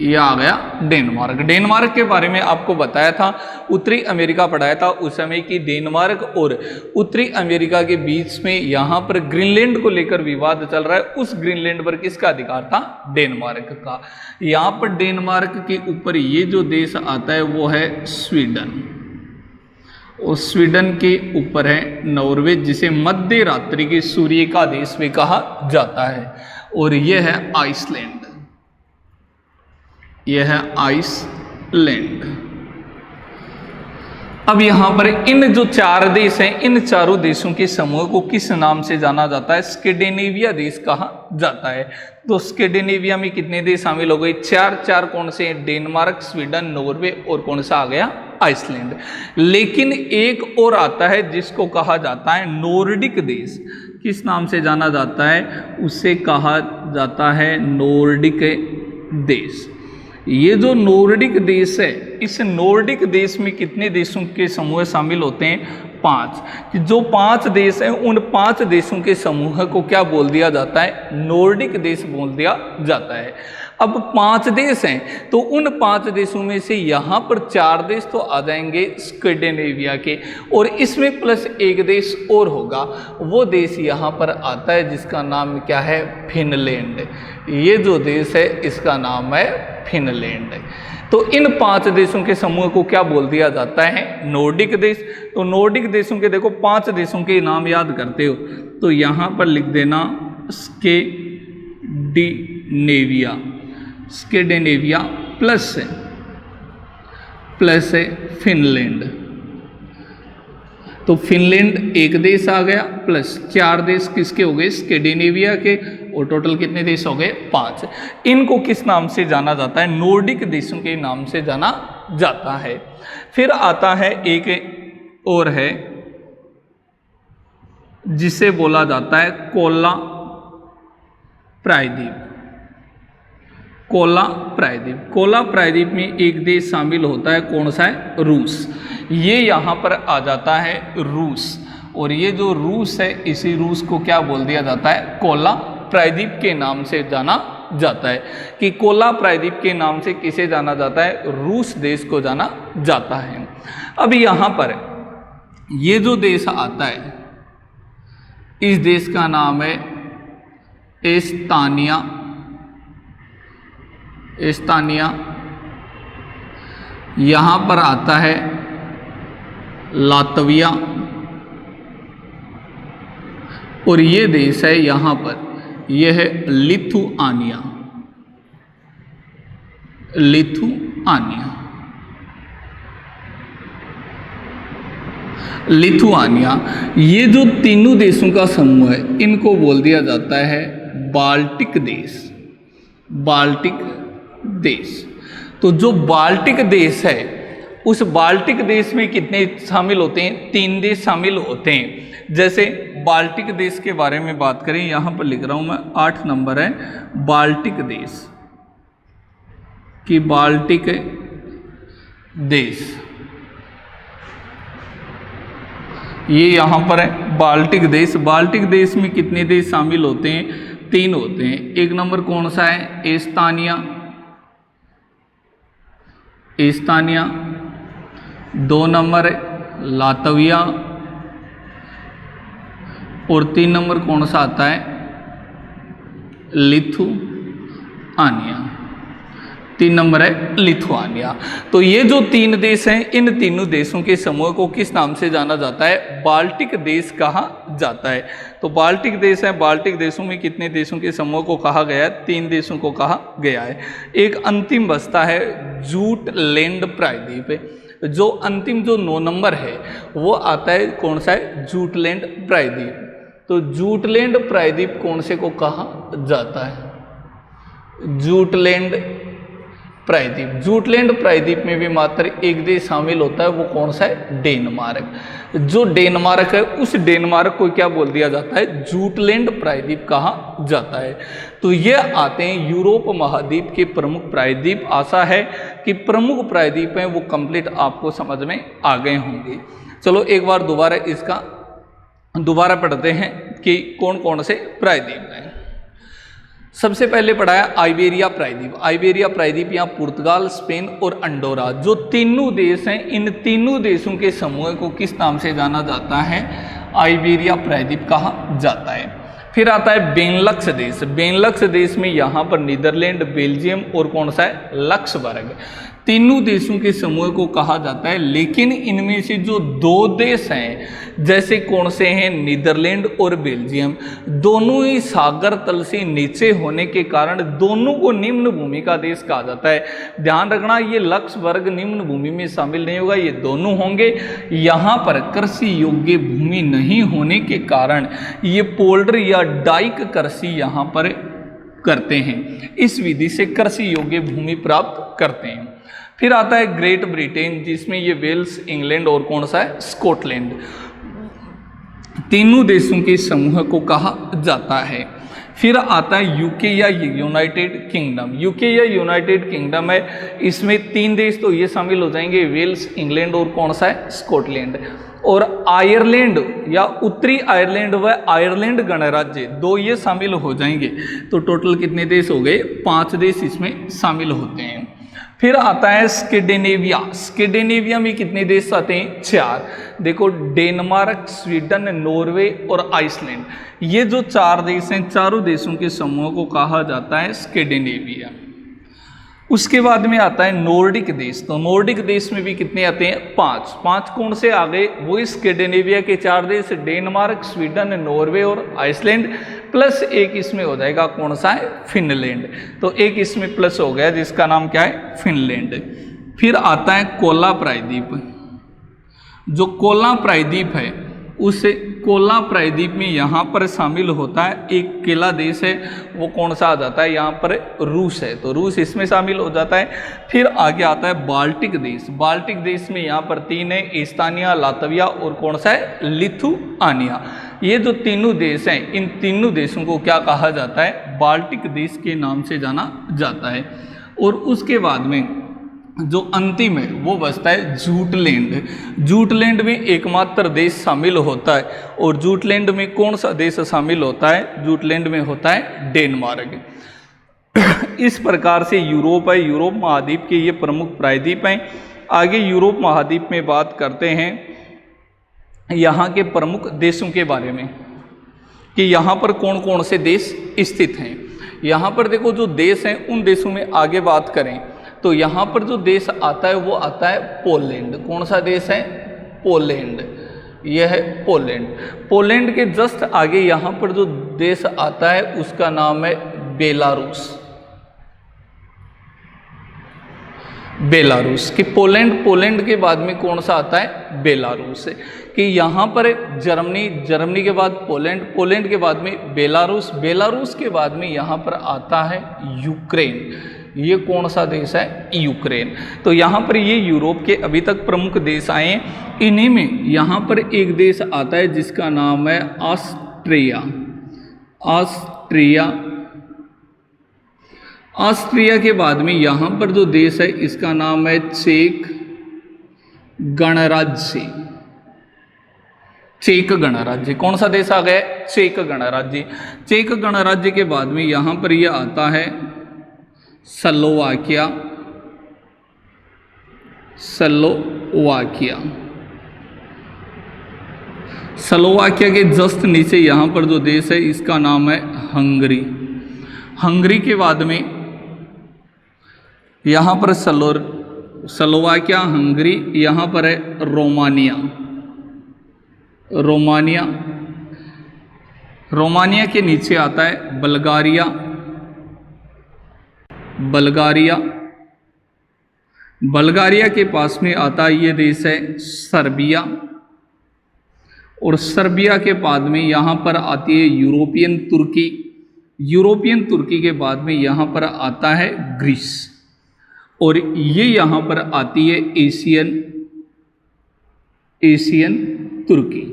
ये आ गया डेनमार्क। डेनमार्क के बारे में आपको बताया था, उत्तरी अमेरिका पढ़ाया था उस समय की डेनमार्क और उत्तरी अमेरिका के बीच में यहाँ पर ग्रीनलैंड को लेकर विवाद चल रहा है। उस ग्रीनलैंड पर किसका अधिकार था? डेनमार्क का। यहाँ पर डेनमार्क के ऊपर ये जो देश आता है वो है स्वीडन। और स्वीडन के ऊपर है नॉर्वे, जिसे मध्य रात्रि के सूर्य का देश भी कहा जाता है। और यह है आइसलैंड। यह है आइसलैंड। अब यहां पर इन जो 4 देश हैं, इन चारों देशों के समूह को किस नाम से जाना जाता है? स्कैंडिनेविया देश कहा जाता है। तो स्कैंडिनेविया में कितने देश शामिल हो गए? 4 कौन से हैं? डेनमार्क, स्वीडन, नॉर्वे और कौन सा आ गया? आइसलैंड। लेकिन एक और आता है जिसको कहा जाता है नॉर्डिक देश। किस नाम से जाना जाता है? उसे कहा जाता है नॉर्डिक देश। ये जो नॉर्डिक देश है, इस नॉर्डिक देश में कितने देशों के समूह शामिल होते हैं? 5। जो 5 देश हैं उन 5 देशों के समूह को क्या बोल दिया जाता है? नॉर्डिक देश बोल दिया जाता है। अब 5 देश हैं तो उन 5 देशों में से यहाँ पर 4 देश तो आ जाएंगे स्कैंडिनेविया के, और इसमें प्लस एक देश और होगा। वो देश यहाँ पर आता है जिसका नाम क्या है? फिनलैंड। ये जो देश है इसका नाम है फिनलैंड। तो इन 5 देशों के समूह को क्या बोल दिया जाता है? नॉर्डिक देश। तो नॉर्डिक देशों के देखो 5 देशों के नाम याद करते हो तो यहाँ पर लिख देना स्कैंडिनेविया। स्कैंडिनेविया प्लस है फिनलैंड। तो फिनलैंड एक देश आ गया, प्लस 4 देश किसके हो गए? स्कैंडिनेविया के। और टोटल कितने देश हो गए? 5। इनको किस नाम से जाना जाता है? नॉर्डिक देशों के नाम से जाना जाता है। फिर आता है एक और है जिसे बोला जाता है कोला प्रायद्वीप। कोला प्रायद्वीप। कोला प्रायद्वीप में एक देश शामिल होता है, कौन सा है? रूस। ये यहाँ पर आ जाता है रूस। और ये जो रूस है, इसी रूस को क्या बोल दिया जाता है? कोला प्रायद्वीप के नाम से जाना जाता है। कि कोला प्रायद्वीप के नाम से किसे जाना जाता है? रूस देश को जाना जाता है। अब यहाँ पर ये जो देश आता है, इस देश का नाम है एस्तानिया। एस्तानिया। यहाँ पर आता है लातविया। और ये देश है यहाँ पर, यह है लिथुआनिया। लिथुआनिया। लिथुआनिया। ये जो तीनों देशों का समूह है, इनको बोल दिया जाता है बाल्टिक देश। बाल्टिक देश। तो जो बाल्टिक देश है उस बाल्टिक देश में कितने शामिल होते हैं? 3 देश शामिल होते हैं। जैसे बाल्टिक देश के बारे में बात करें, यहाँ पर लिख रहा हूँ मैं, 8 नंबर है बाल्टिक देश कि बाल्टिक देश, ये यहाँ पर है बाल्टिक देश। बाल्टिक देश में कितने देश शामिल होते हैं? 3 होते हैं। 1 नंबर कौन सा है? एस्तानिया, 2 नंबर है लातविया, और 3 नंबर कौन सा आता है? लिथुआनिया। 3 नंबर है लिथुआनिया। तो ये जो 3 देश हैं, इन तीनों देशों के समूह को किस नाम से जाना जाता है? बाल्टिक देश कहा जाता है। तो बाल्टिक देश है, बाल्टिक देशों में कितने देशों के समूह को कहा गया है? 3 देशों को कहा गया है। एक अंतिम बचता है जूटलैंड प्रायद्वीप। जो अंतिम जो 9 नंबर है वो आता है कौन सा है? जूटलैंड प्रायद्वीप। तो जूटलैंड प्रायद्वीप कौन से को कहा जाता है? जूटलैंड प्रायद्वीप। जूटलैंड प्रायद्वीप में भी मात्र एक देश शामिल होता है, वो कौन सा है? डेनमार्क। जो डेनमार्क है उस डेनमार्क को क्या बोल दिया जाता है? जूटलैंड प्रायद्वीप कहा जाता है। तो ये आते हैं यूरोप महाद्वीप के प्रमुख प्रायद्वीप। आशा है कि प्रमुख प्रायद्वीप हैं वो कंप्लीट आपको समझ में आ गए होंगे। चलो एक बार दोबारा पढ़ते हैं कि कौन कौन से प्रायद्वीप हैं। सबसे पहले पढ़ाया आइबेरिया प्रायद्वीप। आइबेरिया प्रायद्वीप यहाँ पुर्तगाल, स्पेन और अंडोरा जो तीनों देश हैं, इन तीनों देशों के समूह को किस नाम से जाना जाता है? आइबेरिया प्रायद्वीप कहा जाता है। फिर आता है बेनलक्स देश। बेनलक्स देश में यहाँ पर नीदरलैंड, बेल्जियम और कौन सा है? लक्सबर्ग। तीनों देशों के समूह को कहा जाता है। लेकिन इनमें से जो 2 देश हैं, जैसे कौन से हैं? नीदरलैंड और बेल्जियम, दोनों ही सागर तल से नीचे होने के कारण दोनों को निम्न भूमि का देश कहा जाता है। ध्यान रखना, ये लक्सबर्ग निम्न भूमि में शामिल नहीं होगा, ये दोनों होंगे। यहाँ पर कृषि योग्य भूमि नहीं होने के कारण ये पोल्डर या डाइक कृषि यहाँ पर करते हैं। इस विधि से कृषि योग्य भूमि प्राप्त करते हैं। फिर आता है ग्रेट ब्रिटेन, जिसमें ये वेल्स, इंग्लैंड और कौन सा है? स्कॉटलैंड, तीनों देशों के समूह को कहा जाता है। फिर आता है यूके या यूनाइटेड किंगडम। यूके या यूनाइटेड किंगडम है, इसमें 3 देश तो ये शामिल हो जाएंगे, वेल्स, इंग्लैंड और कौन सा है? स्कॉटलैंड। और आयरलैंड या उत्तरी आयरलैंड व आयरलैंड गणराज्य 2 ये शामिल हो जाएंगे। तो टोटल कितने देश हो गए? 5 देश इसमें शामिल होते हैं। फिर आता है स्कैंडिनेविया। स्कैंडिनेविया में कितने देश आते हैं? 4। देखो, डेनमार्क, स्वीडन, नॉर्वे और आइसलैंड, ये जो 4 देश हैं, चारों देशों के समूह को कहा जाता है स्कैंडिनेविया। उसके बाद में आता है नॉर्डिक देश। तो नॉर्डिक देश में भी कितने आते हैं? 5 कौन से आ गए? वो स्कैंडिनेविया के 4 देश, डेनमार्क, स्वीडन, नॉर्वे और आइसलैंड, प्लस एक इसमें हो जाएगा कौन सा है? फिनलैंड। तो एक इसमें प्लस हो गया जिसका नाम क्या है? फिनलैंड। फिर आता है कोला प्रायद्वीप। जो कोला प्रायद्वीप है उस कोला प्रायद्वीप में यहाँ पर शामिल होता है एक केला देश है, वो कौन सा आ जाता है? यहाँ पर रूस है, तो रूस इसमें शामिल हो जाता है। फिर आगे आता है बाल्टिक देश। बाल्टिक देश में यहाँ पर 3 है, एस्तानिया, लातविया और कौन सा है? लिथुआनिया। ये जो तीनों देश हैं, इन तीनों देशों को क्या कहा जाता है? बाल्टिक देश के नाम से जाना जाता है। और उसके बाद में जो अंतिम है वो बचता है जूटलैंड। जूटलैंड में एकमात्र देश शामिल होता है, और जूटलैंड में कौन सा देश शामिल होता है? जूटलैंड में होता है डेनमार्क। इस प्रकार से यूरोप है, यूरोप महाद्वीप के ये प्रमुख प्रायद्वीप हैं। आगे यूरोप महाद्वीप में बात करते हैं यहाँ के प्रमुख देशों के बारे में कि यहाँ पर कौन कौन से देश स्थित हैं। यहाँ पर देखो, जो देश हैं उन देशों में आगे बात करें तो यहाँ पर जो देश आता है वो आता है पोलैंड। कौन सा देश है? पोलैंड। यह है पोलैंड। पोलैंड के जस्ट आगे यहाँ पर जो देश आता है उसका नाम है बेलारूस। बेलारूस कि पोलैंड के बाद में कौन सा आता है? बेलारूस। कि यहाँ पर जर्मनी के बाद पोलैंड के बाद में बेलारूस के बाद में यहाँ पर आता है यूक्रेन। ये कौन सा देश है? यूक्रेन। तो यहाँ पर ये यूरोप के अभी तक प्रमुख देश आए, इन्हीं में यहाँ पर एक देश आता है जिसका नाम है ऑस्ट्रिया। ऑस्ट्रिया, ऑस्ट्रिया के बाद में यहाँ पर जो देश है इसका नाम है चेक गणराज्य। चेक गणराज्य, कौन सा देश आ गया? चेक गणराज्य। चेक गणराज्य के बाद में यहाँ पर यह आता है स्लोवाकिया। स्लोवाकिया, स्लोवाकिया के जस्ट नीचे यहाँ पर जो देश है इसका नाम है हंगरी। हंगरी के बाद में यहाँ पर स्लोवाकिया, हंगरी, यहाँ पर है रोमानिया। रोमानिया, रोमानिया के नीचे आता है बल्गारिया। बल्गारिया, बल्गारिया के पास में आता है ये देश है सर्बिया। और सर्बिया के बाद में यहाँ पर आती है यूरोपियन तुर्की। यूरोपियन तुर्की के बाद में यहाँ पर आता है ग्रीस। और ये यहाँ पर आती है एशियन तुर्की।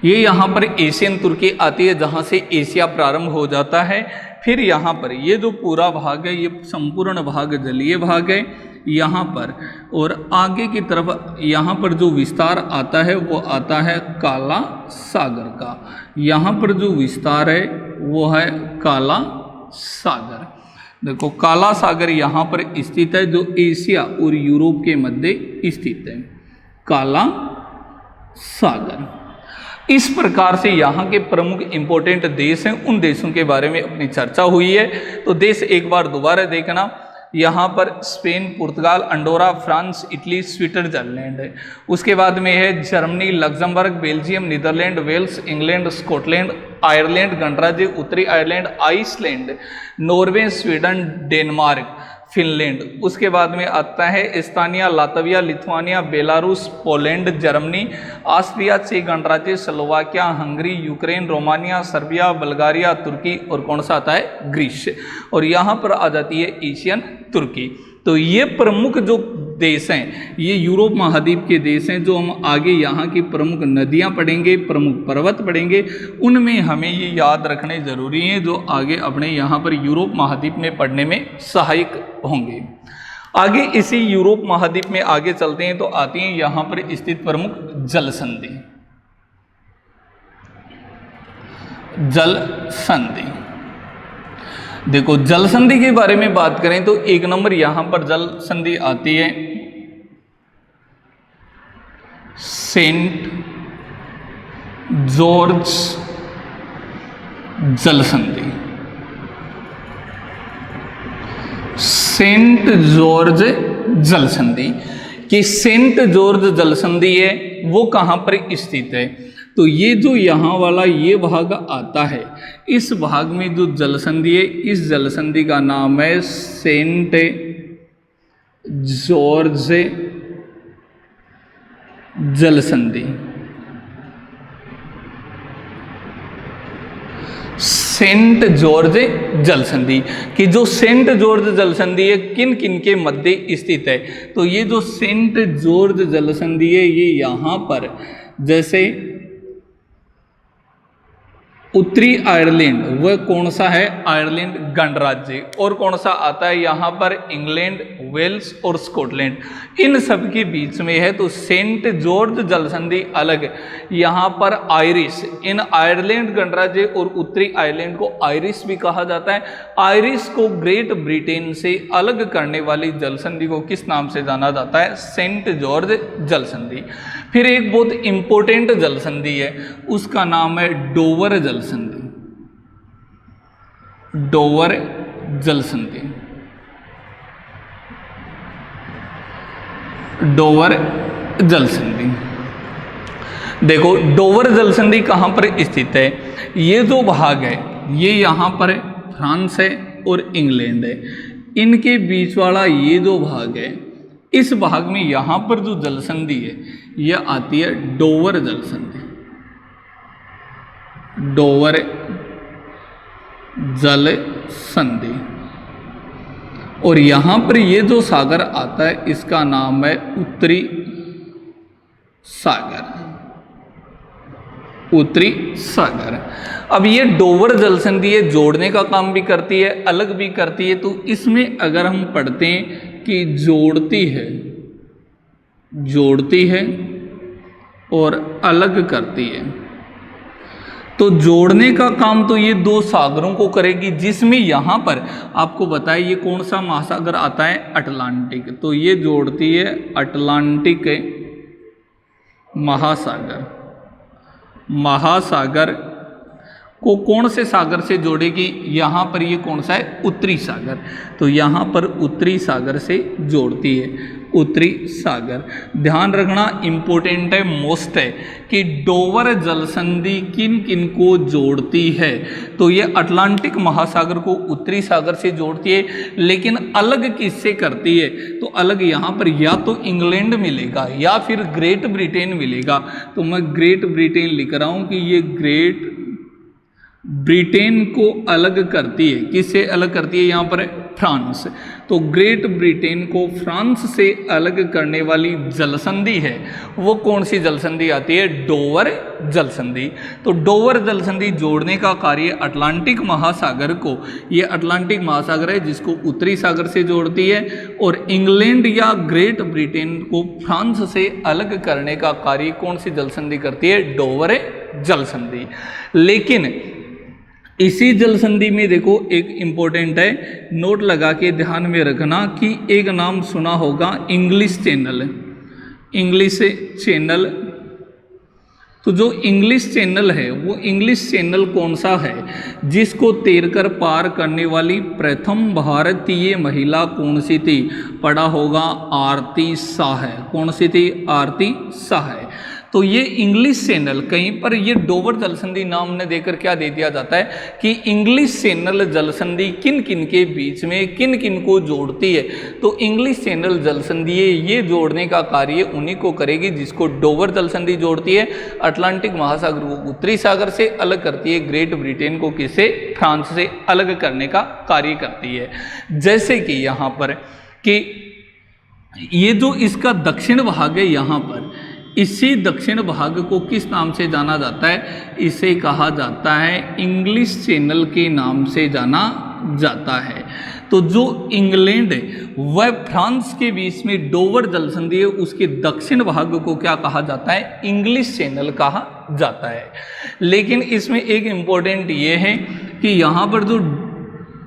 ये यहाँ पर एशियन तुर्की आती है जहाँ से एशिया प्रारंभ हो जाता है। फिर यहाँ पर ये जो पूरा भाग है ये संपूर्ण भाग जलीय भाग है यहाँ पर, और आगे की तरफ यहाँ पर जो विस्तार आता है वो आता है काला सागर का। यहाँ पर जो विस्तार है वो है काला सागर। देखो काला सागर यहाँ पर स्थित है जो एशिया और यूरोप के मध्य स्थित है, काला सागर। इस प्रकार से यहाँ के प्रमुख इंपॉर्टेंट देश हैं, उन देशों के बारे में अपनी चर्चा हुई है। तो देश एक बार दोबारा देखना, यहाँ पर Spain, Portugal, Andorra, France, Italy, Switzerland है। उसके बाद में है Germany, Luxembourg, Belgium, Netherlands, Wales, England, Scotland, Ireland गणराज्य, उत्तरी Ireland, Iceland, Norway, Sweden, Denmark, Finland. उसके बाद में आता है Estonia, Latvia, Lithuania, Belarus, Poland, Germany, Austria, चेक गणराज्य, Slovakia, Hungary, Ukraine, Romania, Serbia, Bulgaria, तुर्की, और कौन सा आता है? ग्रीस। और यहाँ पर आ जाती है एशियन तुर्की। तो ये प्रमुख जो देश हैं ये यूरोप महाद्वीप के देश हैं। जो हम आगे यहाँ की प्रमुख नदियाँ पढ़ेंगे, प्रमुख पर्वत पढ़ेंगे, उनमें हमें ये याद रखने ज़रूरी हैं जो आगे अपने यहाँ पर यूरोप महाद्वीप में पढ़ने में सहायक होंगे। आगे इसी यूरोप महाद्वीप में आगे चलते हैं तो आती हैं यहाँ पर स्थित प्रमुख जल संधि। जल संधि, देखो जल संधि के बारे में बात करें तो एक नंबर यहाँ पर जल संधि आती है सेंट जॉर्ज जल संधि। सेंट जॉर्ज जल संधि कि सेंट जॉर्ज जल संधि है वो कहाँ पर स्थित है? तो ये जो यहाँ वाला ये भाग आता है, इस भाग में जो जल संधि है इस जल संधि का नाम है सेंट जॉर्ज जल संधि। सेंट जॉर्ज जल संधि कि जो सेंट जॉर्ज जल संधि है किन किन के मध्य स्थित है? तो ये जो सेंट जॉर्ज जल संधि है ये यहाँ पर जैसे उत्तरी आयरलैंड, वह कौन सा है? आयरलैंड गणराज्य। और कौन सा आता है यहाँ पर? इंग्लैंड, वेल्स और स्कॉटलैंड, इन सब के बीच में है। तो सेंट जॉर्ज जल संधि अलग, यहाँ पर आयरिश, इन आयरलैंड गणराज्य और उत्तरी आयरलैंड को आयरिश भी कहा जाता है। आयरिश को ग्रेट ब्रिटेन से अलग करने वाली जल संधि को किस नाम से जाना जाता है? सेंट जॉर्ज जल संधि। फिर एक बहुत इंपॉर्टेंट जल संधि है, उसका नाम है डोवर जल संधि। डोवर जल संधि, डोवर जल संधि। देखो डोवर जल संधि कहाँ पर स्थित है? ये जो भाग है ये यहाँ पर फ्रांस है और इंग्लैंड है, इनके बीच वाला ये जो भाग है, इस भाग में यहाँ पर जो जल संधि है यह आती है डोवर जल संधि। डोवर जल संधि। और यहाँ पर ये जो सागर आता है इसका नाम है उत्तरी सागर, उत्तरी सागर। अब ये डोवर जलसंधि ये जोड़ने का काम भी करती है, अलग भी करती है। तो इसमें अगर हम पढ़ते हैं कि जोड़ती है और अलग करती है, तो जोड़ने का काम तो ये दो सागरों को करेगी, जिसमें यहाँ पर आपको बताए ये कौन सा महासागर आता है, अटलांटिक। तो ये जोड़ती है अटलांटिक महासागर को कौन से सागर से जोड़ेगी, यहाँ पर ये कौन सा है, उत्तरी सागर। तो यहाँ पर उत्तरी सागर से जोड़ती है, उत्तरी सागर। ध्यान रखना इम्पोर्टेंट है, मोस्ट है कि डोवर जलसंधि किन किन को जोड़ती है। तो ये अटलांटिक महासागर को उत्तरी सागर से जोड़ती है, लेकिन अलग किससे करती है, तो अलग यहाँ पर या तो इंग्लैंड मिलेगा या फिर ग्रेट ब्रिटेन मिलेगा। तो मैं ग्रेट ब्रिटेन लिख रहा हूँ कि ये ग्रेट ब्रिटेन को अलग करती है। किससे अलग करती है, यहाँ पर फ्रांस। तो ग्रेट ब्रिटेन को फ्रांस से अलग करने वाली जलसंधि है, वो कौन सी जलसंधि आती है, डोवर जलसंधि। तो डोवर जलसंधि जोड़ने का कार्य अटलांटिक महासागर को, ये अटलांटिक महासागर है जिसको उत्तरी सागर से जोड़ती है, और इंग्लैंड या ग्रेट ब्रिटेन को फ्रांस से अलग करने का कार्य कौन सी जलसंधि करती है, डोवर जलसंधि। लेकिन इसी जलसंधि में देखो एक इम्पोर्टेंट है, नोट लगा के ध्यान में रखना कि एक नाम सुना होगा इंग्लिश चैनल, इंग्लिश चैनल। तो जो इंग्लिश चैनल है वो इंग्लिश चैनल कौन सा है, जिसको तैरकर पार करने वाली प्रथम भारतीय महिला कौन सी थी, पढ़ा होगा आरती शाह है। कौन सी थी, आरती शाह है। तो ये इंग्लिश चैनल, कहीं पर ये डोवर जलसंधि नाम ने देकर क्या दे दिया जाता है कि इंग्लिश चैनल जलसंधि किन किन के बीच में किन किन को जोड़ती है। तो इंग्लिश चैनल जलसंधि ये जोड़ने का कार्य उन्हीं को करेगी जिसको डोवर जलसंधि जोड़ती है। अटलांटिक महासागर को उत्तरी सागर से अलग करती है, ग्रेट ब्रिटेन को किससे, फ्रांस से अलग करने का कार्य करती है। जैसे कि यहाँ पर कि ये जो इसका दक्षिण भाग है, यहाँ पर इसी दक्षिण भाग को किस नाम से जाना जाता है, इसे कहा जाता है इंग्लिश चैनल के नाम से जाना जाता है। तो जो इंग्लैंड व फ्रांस के बीच में डोवर जलसंधि है, उसके दक्षिण भाग को क्या कहा जाता है, इंग्लिश चैनल कहा जाता है। लेकिन इसमें एक इम्पोर्टेंट ये है कि यहाँ पर जो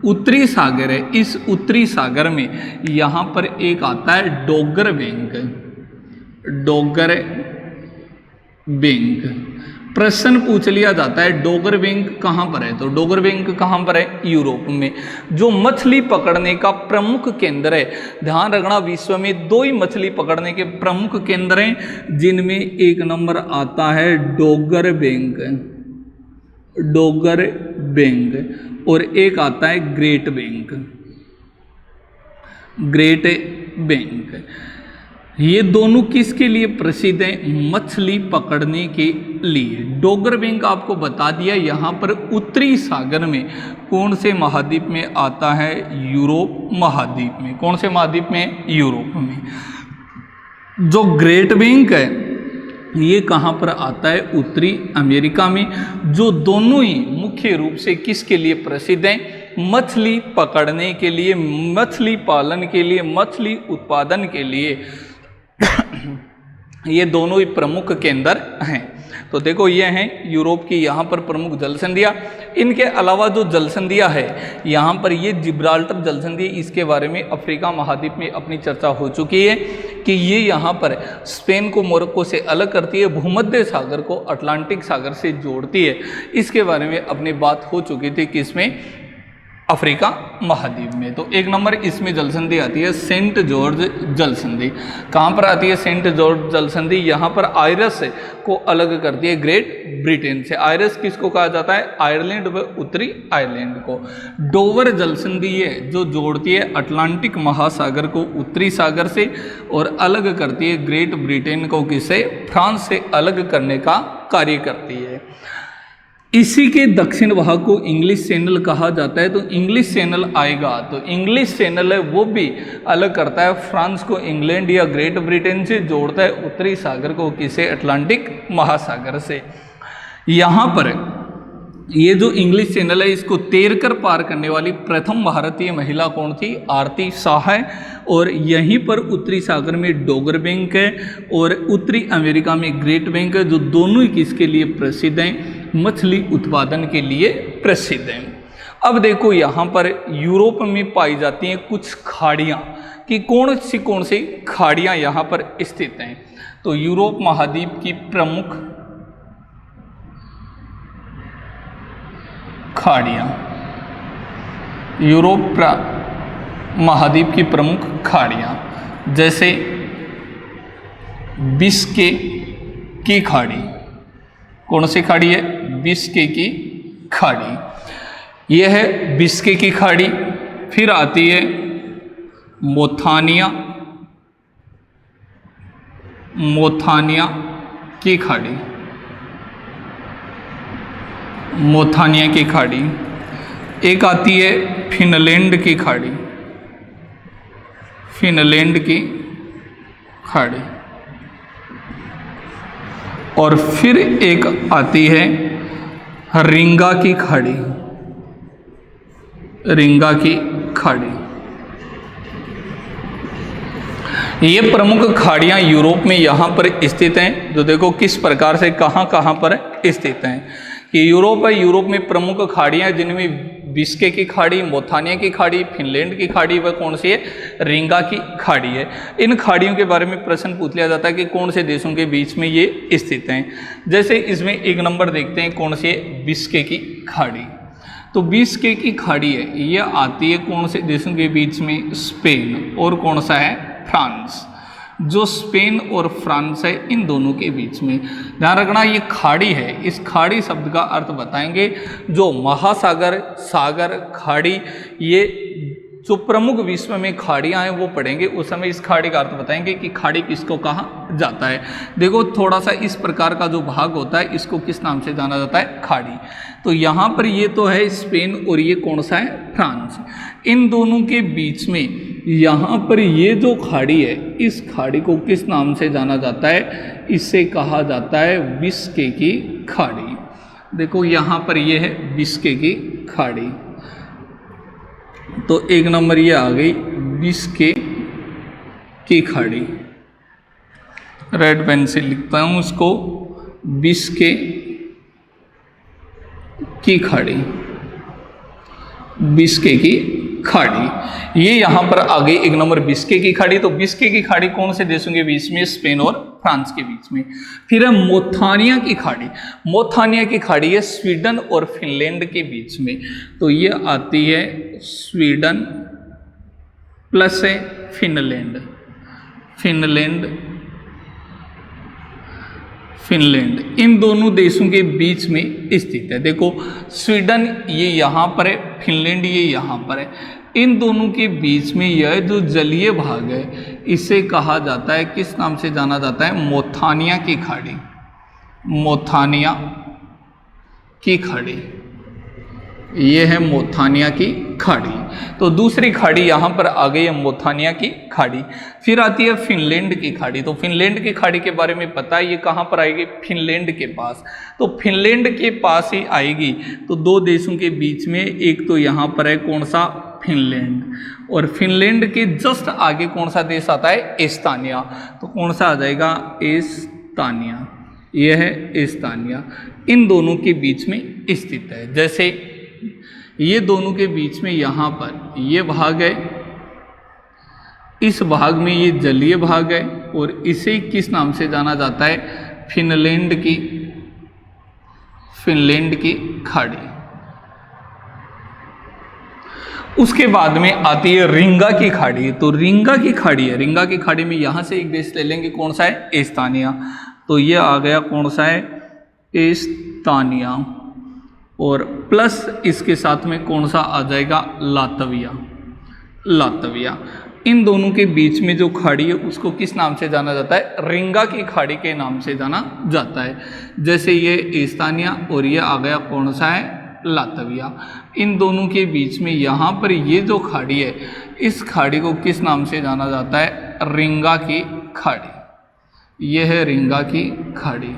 उत्तरी सागर है, इस उत्तरी सागर में यहाँ पर एक आता है डोगर बैंक, डोगर बैंक। प्रश्न पूछ लिया जाता है डोगर बैंक कहाँ पर है, तो डोगर बैंक कहाँ पर है, यूरोप में, जो मछली पकड़ने का प्रमुख केंद्र है। ध्यान रखना विश्व में दो ही मछली पकड़ने के प्रमुख केंद्र हैं, जिनमें एक नंबर आता है डोगर बैंक, डोगर बैंक, और एक आता है ग्रेट बैंक, ग्रेट बैंक। ये दोनों किसके लिए प्रसिद्ध हैं, मछली पकड़ने के लिए। डोगर बैंक आपको बता दिया, यहाँ पर उत्तरी सागर में कौन से महाद्वीप में आता है, यूरोप महाद्वीप में। कौन से महाद्वीप में, यूरोप में। जो ग्रेट बैंक है ये कहाँ पर आता है, उत्तरी अमेरिका में। जो दोनों ही मुख्य रूप से किसके लिए प्रसिद्ध हैं, मछली पकड़ने के लिए, मछली पालन के लिए, मछली उत्पादन के लिए। ये दोनों ही प्रमुख केंद्र हैं। तो देखो ये हैं यूरोप की यहाँ पर प्रमुख जलसंधियाँ। इनके अलावा जो जलसंधियाँ है यहाँ पर, ये जिब्राल्टर जलसंधि, इसके बारे में अफ्रीका महाद्वीप में अपनी चर्चा हो चुकी है कि ये यहाँ पर स्पेन को मोरक्को से अलग करती है, भूमध्य सागर को अटलांटिक सागर से जोड़ती है। इसके बारे में अपनी बात हो चुकी थी किसमें, अफ्रीका महाद्वीप में। तो एक नंबर इसमें जलसंधि आती है सेंट जॉर्ज जलसंधि। कहाँ पर आती है सेंट जॉर्ज जलसंधि, यहाँ पर आयरस को अलग करती है ग्रेट ब्रिटेन से। आयरस किसको कहा जाता है, आयरलैंड व उत्तरी आयरलैंड को। डोवर जलसंधि ये जो जोड़ती है अटलांटिक महासागर को उत्तरी सागर से और अलग करती है ग्रेट ब्रिटेन को किससे, फ्रांस से अलग करने का कार्य करती है। इसी के दक्षिण भाग को इंग्लिश चैनल कहा जाता है। तो इंग्लिश चैनल आएगा तो इंग्लिश चैनल है वो भी अलग करता है फ्रांस को इंग्लैंड या ग्रेट ब्रिटेन से, जोड़ता है उत्तरी सागर को किसे, अटलांटिक महासागर से। यहाँ पर ये जो इंग्लिश चैनल है इसको तैरकर पार करने वाली प्रथम भारतीय महिला कौन थी, आरती शाह है। और यहीं पर उत्तरी सागर में डोगर बैंक है और उत्तरी अमेरिका में ग्रेट बैंक है, जो दोनों ही किसके लिए प्रसिद्ध हैं, मछली उत्पादन के लिए प्रसिद्ध हैं। अब देखो यहाँ पर यूरोप में पाई जाती हैं कुछ खाड़ियाँ कि कौन सी खाड़ियाँ यहाँ पर स्थित हैं। तो यूरोप महाद्वीप की प्रमुख खाड़ियाँ, यूरोप महाद्वीप की प्रमुख खाड़ियाँ, जैसे बिस्के की खाड़ी। कौन सी खाड़ी है, बिस्के की खाड़ी, यह है बिस्के की खाड़ी। फिर आती है मोथानिया, मोथानिया की खाड़ी, मोथानिया की खाड़ी। एक आती है फिनलैंड की खाड़ी, फिनलैंड की खाड़ी। और फिर एक आती है रिंगा की खाड़ी, रिंगा की खाड़ी। ये प्रमुख खाड़ियाँ यूरोप में यहाँ पर स्थित हैं। जो देखो किस प्रकार से कहाँ पर स्थित हैं कि यूरोप है, यूरोप में प्रमुख खाड़ियाँ जिनमें बिस्के की खाड़ी, मोथानिया की खाड़ी, फिनलैंड की खाड़ी व कौन सी है, रिंगा की खाड़ी है। इन खाड़ियों के बारे में प्रश्न पूछ लिया जाता है कि कौन से देशों के बीच में ये स्थित हैं। जैसे इसमें एक नंबर देखते हैं कौन सी है, बिस्के की खाड़ी। तो बिस्के की खाड़ी है, ये आती है कौन से देशों के बीच में, स्पेन और कौन सा है, फ्रांस। जो स्पेन और फ्रांस है इन दोनों के बीच में। ध्यान रखना ये खाड़ी है, इस खाड़ी शब्द का अर्थ बताएंगे। जो महासागर, सागर, खाड़ी, ये जो प्रमुख विश्व में खाड़ियाँ हैं वो पढ़ेंगे, उस समय इस खाड़ी का अर्थ बताएंगे कि खाड़ी किसको कहा जाता है। देखो थोड़ा सा इस प्रकार का जो भाग होता है इसको किस नाम से जाना जाता है, खाड़ी। तो यहाँ पर ये तो है स्पेन और ये कौन सा है, फ्रांस। इन दोनों के बीच में यहाँ पर ये जो खाड़ी है, इस खाड़ी को किस नाम से जाना जाता है, इसे कहा जाता है बिस्के की खाड़ी। देखो यहाँ पर ये है बिस्के की खाड़ी। तो एक नंबर ये आ गई बिस्के की खाड़ी। रेड पेन से लिखता हूँ इसको, बिस्के की खाड़ी, बिस्के की खाड़ी। ये यहाँ पर आ गई एक नंबर बिस्के की खाड़ी। तो बिस्के की खाड़ी कौन से देशों के बीच में, स्पेन और फ्रांस के बीच में। फिर है मोथानिया की खाड़ी। मोथानिया की खाड़ी है स्वीडन और फिनलैंड के बीच में। तो ये आती है स्वीडन प्लस है फिनलैंड, फिनलैंड, फिनलैंड, इन दोनों देशों के बीच में स्थित है। देखो स्वीडन ये यहाँ पर है, फिनलैंड ये यहाँ पर है। इन दोनों के बीच में यह जो जलीय भाग है इसे कहा जाता है, किस नाम से जाना जाता है, मोथानिया की खाड़ी, मोथानिया की खाड़ी। ये है मोथानिया की खाड़ी। तो दूसरी खाड़ी यहाँ पर आ गई है मोथानिया की खाड़ी। फिर आती है फिनलैंड की खाड़ी। तो फिनलैंड की खाड़ी के बारे में पता है, ये कहाँ पर आएगी, फिनलैंड के पास। तो फिनलैंड के पास ही आएगी। तो दो देशों के बीच में, एक तो यहाँ पर है कौन सा, फिनलैंड, और फिनलैंड के जस्ट आगे कौन सा देश आता है, एस्तानिया। तो कौन सा आ जाएगा, एस्तानिया। यह है एस्तानिया, इन दोनों के बीच में स्थित है। जैसे ये दोनों के बीच में यहाँ पर ये भाग है, इस भाग में ये जलीय भाग है, और इसे किस नाम से जाना जाता है, फिनलैंड की, फिनलैंड की खाड़ी। उसके बाद में आती है रिंगा की खाड़ी। तो रिंगा की खाड़ी है, रिंगा की खाड़ी में यहाँ से एक देश ले लेंगे, कौन सा है, एस्तानिया। तो ये आ गया कौन सा है, एस्तानिया, और प्लस इसके साथ में कौन सा आ जाएगा, लातविया, लातविया। इन दोनों के बीच में जो खाड़ी है उसको किस नाम से जाना जाता है? रिंगा की खाड़ी के नाम से जाना जाता है। जैसे ये एस्तानिया और ये आ गया कौन सा है? लातविया। इन दोनों के बीच में यहाँ पर ये जो खाड़ी है, इस खाड़ी को किस नाम से जाना जाता है? रिंगा की खाड़ी। ये है रिंगा की खाड़ी।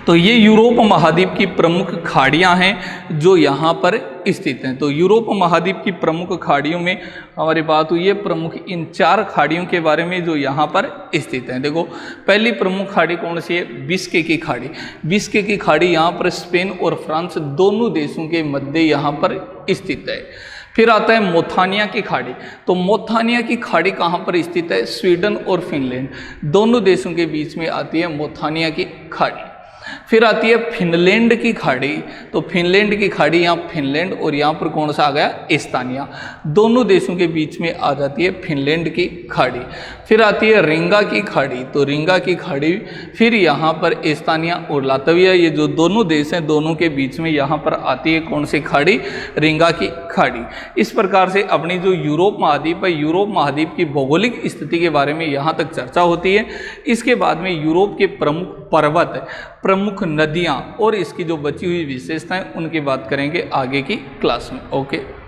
तो ये यूरोप महाद्वीप की प्रमुख खाड़ियां हैं जो यहाँ पर स्थित हैं। तो यूरोप महाद्वीप की प्रमुख खाड़ियों में हमारी बात हुई है प्रमुख इन 4 खाड़ियों के बारे में जो यहाँ पर स्थित हैं। देखो, पहली प्रमुख खाड़ी कौन सी है? बिस्के की खाड़ी। बिस्के की खाड़ी यहाँ पर स्पेन और फ्रांस दोनों देशों के मध्य यहाँ पर स्थित है। फिर आता है मोथानिया की खाड़ी। तो मोथानिया की खाड़ी कहाँ पर स्थित है? स्वीडन और फिनलैंड दोनों देशों के बीच में आती है मोथानिया की खाड़ी। फिर आती है फिनलैंड की खाड़ी। तो फिनलैंड की खाड़ी यहाँ फिनलैंड और यहाँ पर कौन सा आ गया? एस्तानिया। दोनों देशों के बीच में आ जाती है फिनलैंड की खाड़ी। फिर आती है रिंगा की खाड़ी। तो रिंगा की खाड़ी फिर यहाँ पर एस्तानिया और लातविया, ये जो दोनों देश हैं, दोनों के बीच में यहाँ पर आती है कौन सी खाड़ी? रिंगा की खाड़ी। इस प्रकार से अपनी जो यूरोप महाद्वीप है, यूरोप महाद्वीप की भौगोलिक स्थिति के बारे में यहाँ तक चर्चा होती है। इसके बाद में यूरोप के प्रमुख पर्वत, प्रमुख नदियाँ और इसकी जो बची हुई विशेषताएं, उनकी बात करेंगे आगे की क्लास में। ओके।